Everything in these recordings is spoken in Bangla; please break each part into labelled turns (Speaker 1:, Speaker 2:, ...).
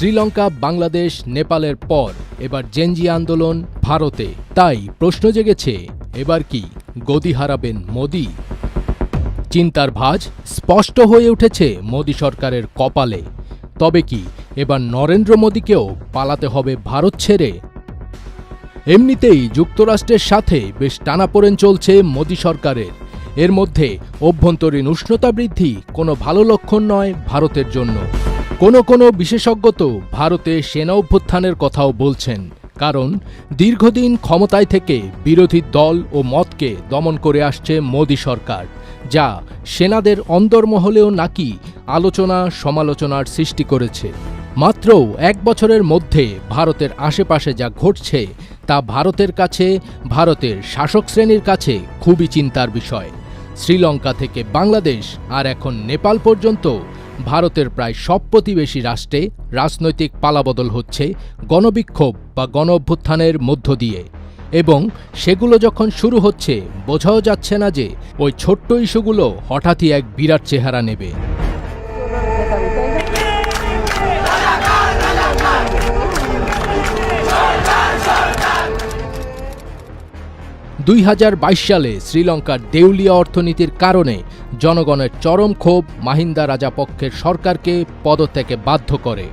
Speaker 1: শ্রীলঙ্কা, বাংলাদেশ, নেপালের পর এবার জেনজি আন্দোলন ভারতে। তাই প্রশ্ন জেগেছে, এবার কি গদি হারাবেন মোদি? চিন্তার ভাঁজ স্পষ্ট হয়ে উঠেছে মোদি সরকারের কপালে। তবে কি এবার নরেন্দ্র মোদিকেও পালাতে হবে ভারত ছেড়ে? এমনিতেই যুক্তরাষ্ট্রের সাথে বেশ টানাপোড়েন চলছে মোদি সরকারের। এর মধ্যে অভ্যন্তরীণ উষ্ণতা বৃদ্ধি কোনো ভালো লক্ষণ নয় ভারতের জন্য। কোনো বিশেষজ্ঞ তো ভারতে সেনা অভ্যুত্থানের কথাও বলছেন, কারণ দীর্ঘদিন ক্ষমতায় থেকে বিরোধী দল ও মতকে দমন করে আসছে মোদি সরকার, যা সেনাদের অন্দরমহলেও নাকি আলোচনা সমালোচনার সৃষ্টি করেছে। মাত্র এক বছরের মধ্যে ভারতের আশেপাশে যা ঘটছে তা ভারতের কাছে, ভারতের শাসক শ্রেণীর কাছে খুবই চিন্তার বিষয়। শ্রীলঙ্কা থেকে বাংলাদেশ আর এখন নেপাল পর্যন্ত ভারতের প্রায় সব প্রতিবেশী রাষ্ট্রে রাজনৈতিক পালাবদল হচ্ছে গণবিক্ষোভ বা গণ অভ্যুত্থানের মধ্য দিয়ে। এবং সেগুলো যখন শুরু হচ্ছে, বোঝাও যাচ্ছে না যে ওই ছোট্ট ইস্যুগুলো হঠাৎই এক বিরাট চেহারা নেবে। 2022 সালে শ্রীলঙ্কার দেউলিয়া অর্থনীতির কারণে জনগণের চরম ক্ষোভ মাহিন্দা রাজাপক্ষের সরকারকে পদত্যাগে বাধ্য করে।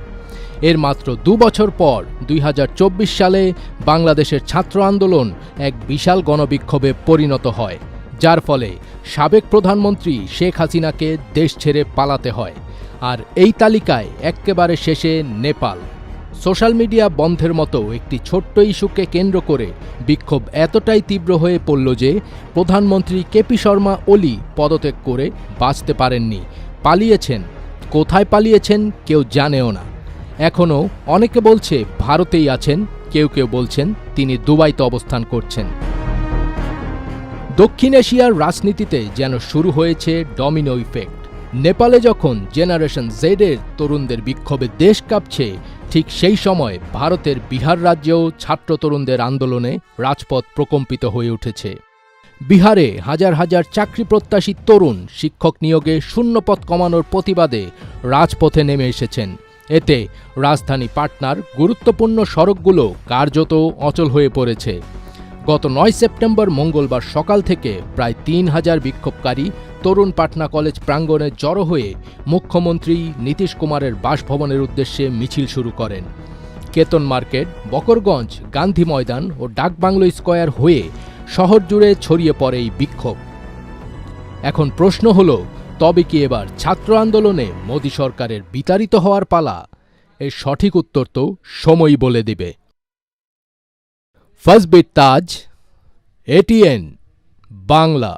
Speaker 1: এর মাত্র 2 বছর পর 2024 সালে বাংলাদেশের ছাত্র আন্দোলন এক বিশাল গণবিক্ষোভে পরিণত হয়, যার ফলে সাবেক প্রধানমন্ত্রী শেখ হাসিনাকে দেশ ছেড়ে পালাতে হয়। আর এই তালিকায় এক্কেবারে শেষে নেপাল। সোশ্যাল মিডিয়া বন্ধের মতো একটি ছোট্ট ইস্যুকে কেন্দ্র করে বিক্ষোভ এতটাই তীব্র হয়ে পড়ল যে প্রধানমন্ত্রী কেপি শর্মা ওলি পদত্যাগ করে বাঁচতে পারেননি, পালিয়েছেন। কোথায় পালিয়েছেন কেউ জানেও না। এখনও অনেকে বলছে ভারতেই আছেন, কেউ বলছেন তিনি দুবাইতে অবস্থান করছেন। দক্ষিণ এশিয়ার রাজনীতিতে যেন শুরু হয়েছে ডমিনো ইফেক্ট। নেপালে যখন জেনারেশন জেডের তরুণদের বিক্ষোভে দেশ কাঁপছে, ঠিক সেই সময় ভারতের বিহার রাজ্যেও ছাত্র তরুণদের আন্দোলনে রাজপথ প্রকম্পিত হয়ে উঠেছে। বিহারে হাজার হাজার চাকরি প্রত্যাশী তরুণ শিক্ষক নিয়োগে শূন্যপদ কমানোর প্রতিবাদে রাজপথে নেমে এসেছেন। এতে রাজধানী পাটনার গুরুত্বপূর্ণ সড়কগুলো কার্যত অচল হয়ে পড়েছে। গত 9 সেপ্টেম্বর মঙ্গলবার সকাল থেকে প্রায় 3000 বিক্ষোভকারী তরুণ পাটনা কলেজ প্রাঙ্গণে জড়ো হয়ে মুখ্যমন্ত্রী নীতিশ কুমারের বাসভবনের উদ্দেশ্যে মিছিল শুরু করেন। কেতন মার্কেট, বকরগঞ্জ, গান্ধী ময়দান ও ডাকবাংলো স্কয়ার হয়ে শহর জুড়ে ছড়িয়ে পড়ে এই বিক্ষোভ। এখন প্রশ্ন হলো, তবে কি এবার ছাত্র আন্দোলনে মোদি সরকারের বিতাড়িত হওয়ার পালা? এর সঠিক উত্তর তো সময়ই বলে দিবে। ফজবির তাজ, এটিএন বাংলা।